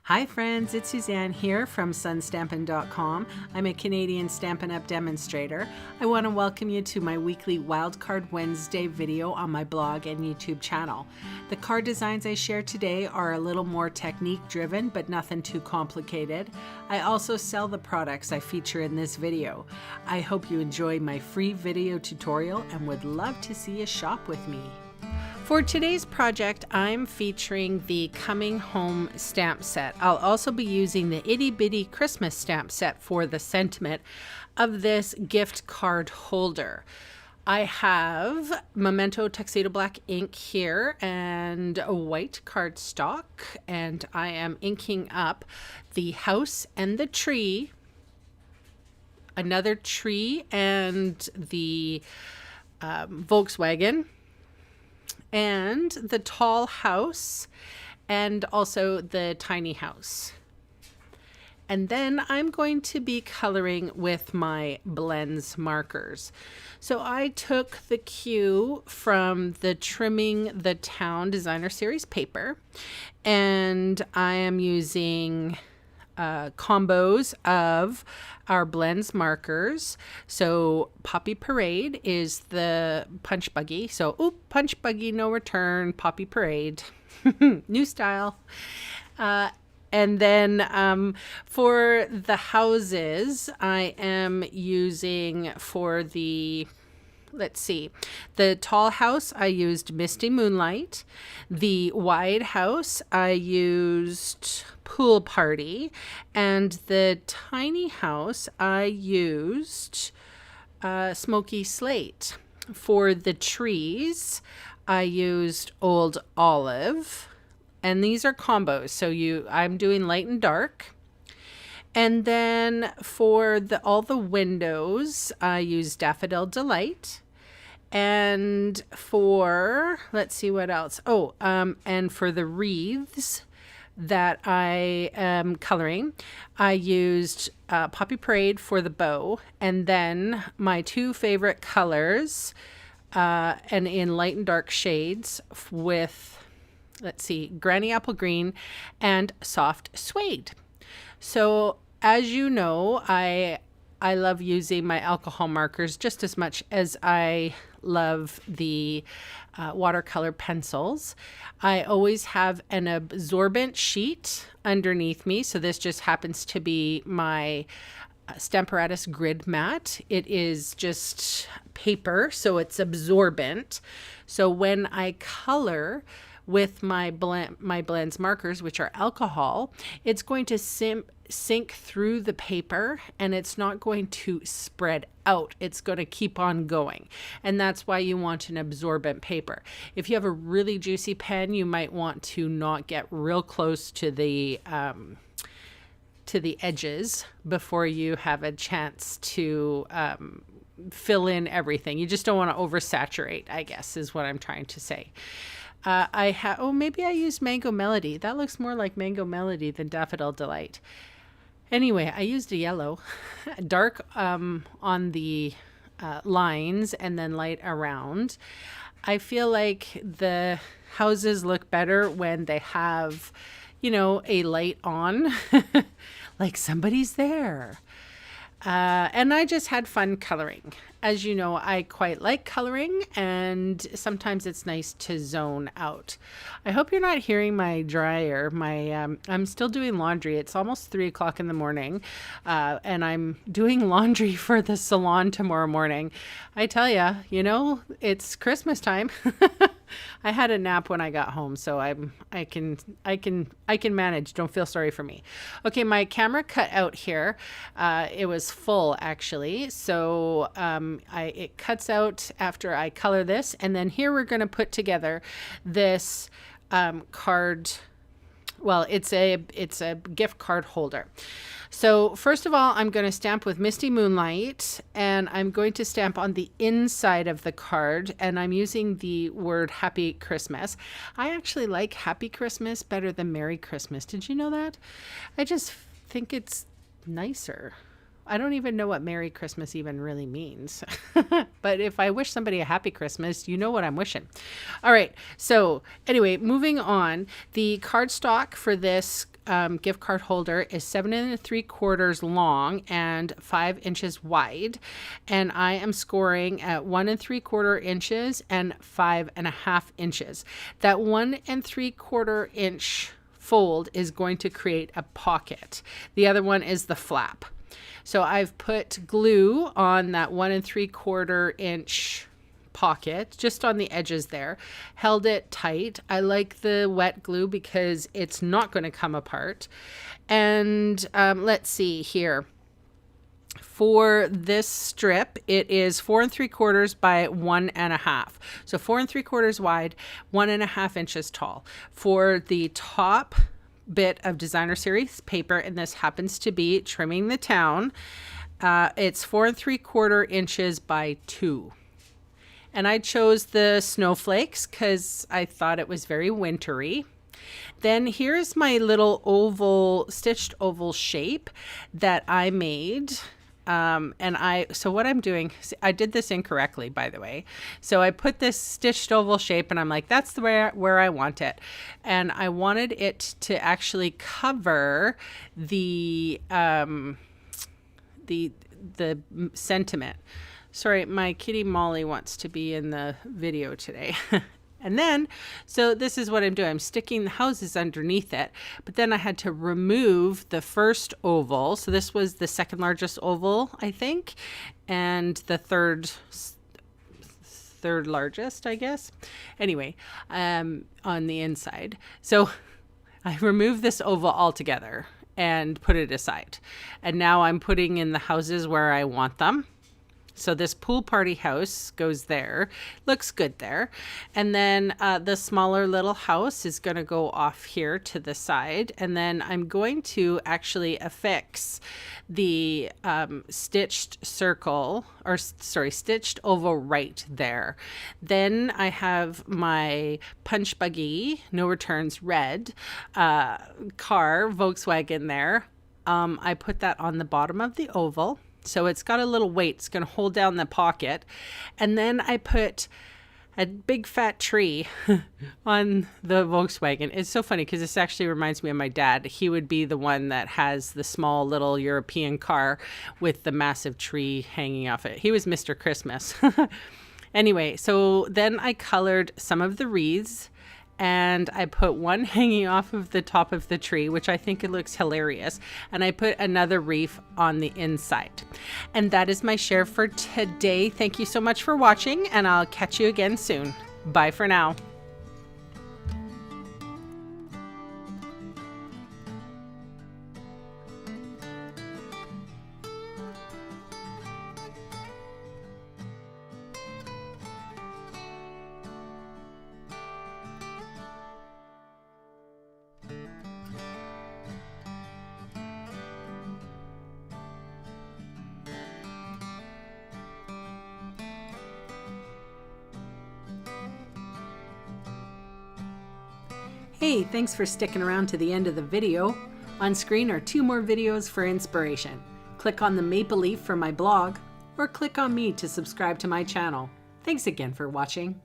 Hi friends, it's Suzanne here from sunstampin.com. I'm a Canadian Stampin' Up! Demonstrator. I want to welcome you to my weekly Wildcard Wednesday video on my blog and YouTube channel. The card designs I share today are a little more technique driven, but nothing too complicated. I also sell the products I feature in this video. I hope you enjoy my free video tutorial and would love to see you shop with me. For today's project, I'm featuring the Coming Home stamp set. I'll also be using the Itty Bitty Christmas stamp set for the sentiment of this gift card holder. I have Memento Tuxedo Black ink here and a white cardstock, and I am inking up the house and the tree, another tree, and the Volkswagen, and the tall house, and also the tiny house. And then I'm going to be coloring with my blends markers. So I took the cue from the Trimming the Town Designer Series paper, and I am using combos of our blends markers. So Poppy Parade is the punch buggy. So punch buggy, no return, Poppy Parade, new style. And then for the houses, I am using for the, let's see, the tall house, I used Misty Moonlight. The wide house, I used Pool Party. And the tiny house, I used Smoky Slate. For the trees, I used Old Olive. And these are combos. So I'm doing light and dark. And then for all the windows, I use Daffodil Delight. And for, let's see what else. And for the wreaths that I am coloring, I used Poppy Parade for the bow. And then my two favorite colors, and in light and dark shades with, let's see, Granny Apple Green and Soft Suede. So as you know, I love using my alcohol markers just as much as I love the watercolor pencils. I always have an absorbent sheet underneath me. So this just happens to be my Stamparatus grid mat. It is just paper, so it's absorbent. So when I color with my blends markers, which are alcohol, it's going to sink through the paper, and it's not going to spread out. It's going to keep on going. And that's why you want an absorbent paper. If you have a really juicy pen, you might want to not get real close to the edges before you have a chance to fill in everything. You just don't want to oversaturate, I guess, is what I'm trying to say. Maybe I used Mango Melody. That looks more like Mango Melody than Daffodil Delight. Anyway, I used a yellow, dark on the lines and then light around. I feel like the houses look better when they have, a light on, like somebody's there. And I just had fun coloring. As you know, I quite like coloring, and sometimes it's nice to zone out. I hope you're not hearing my dryer. I'm still doing laundry. It's almost 3 o'clock in the morning, and I'm doing laundry for the salon tomorrow morning. I tell ya, it's Christmas time. I had a nap when I got home, so I can manage. Don't feel sorry for me. Okay, my camera cut out here. It was full actually, so it cuts out after I color this, and then here we're going to put together this card. Well, it's a gift card holder. So first of all, I'm going to stamp with Misty Moonlight, and I'm going to stamp on the inside of the card, and I'm using the word Happy Christmas. I actually like Happy Christmas better than Merry Christmas. Did you know that? I just think it's nicer. I don't even know what Merry Christmas even really means. But if I wish somebody a happy Christmas, you know what I'm wishing. All right. So anyway, moving on. The cardstock for this gift card holder is 7 3/4 long and 5 inches wide. And I am scoring at 1 3/4 inches and 5.5 inches. That 1 3/4 inch fold is going to create a pocket. The other one is the flap. So I've put glue on that 1 3/4 inch pocket, just on the edges there, held it tight. I like the wet glue because it's not going to come apart. And let's see here. For this strip, it is 4 3/4 by 1.5. So 4 3/4 wide, 1.5 inches tall. For the top bit of designer series paper, and this happens to be Trimming the Town, it's 4 3/4 inches by 2. And I chose the snowflakes because I thought it was very wintry. Then here's my little oval, stitched oval shape that I made. So what I'm doing, I did this incorrectly, by the way. So I put this stitched oval shape and I'm like, that's the where I want it. And I wanted it to actually cover the sentiment. Sorry, my kitty Molly wants to be in the video today. And then, so this is what I'm doing. I'm sticking the houses underneath it, but then I had to remove the first oval. So this was the second largest oval, I think, and the third largest, I guess. Anyway, on the inside. So I removed this oval altogether and put it aside. And now I'm putting in the houses where I want them. So this pool party house goes there, looks good there. And then the smaller little house is going to go off here to the side. And then I'm going to actually affix the stitched oval right there. Then I have my punch buggy, no returns red, car, Volkswagen there. I put that on the bottom of the oval. So it's got a little weight. It's going to hold down the pocket. And then I put a big fat tree on the Volkswagen. It's so funny because this actually reminds me of my dad. He would be the one that has the small little European car with the massive tree hanging off it. He was Mr. Christmas. Anyway, so then I colored some of the wreaths. And I put one hanging off of the top of the tree, which I think it looks hilarious. And I put another wreath on the inside. And that is my share for today. Thank you so much for watching, and I'll catch you again soon. Bye for now. Hey, thanks for sticking around to the end of the video. On screen are 2 more videos for inspiration. Click on the maple leaf for my blog, or click on me to subscribe to my channel. Thanks again for watching.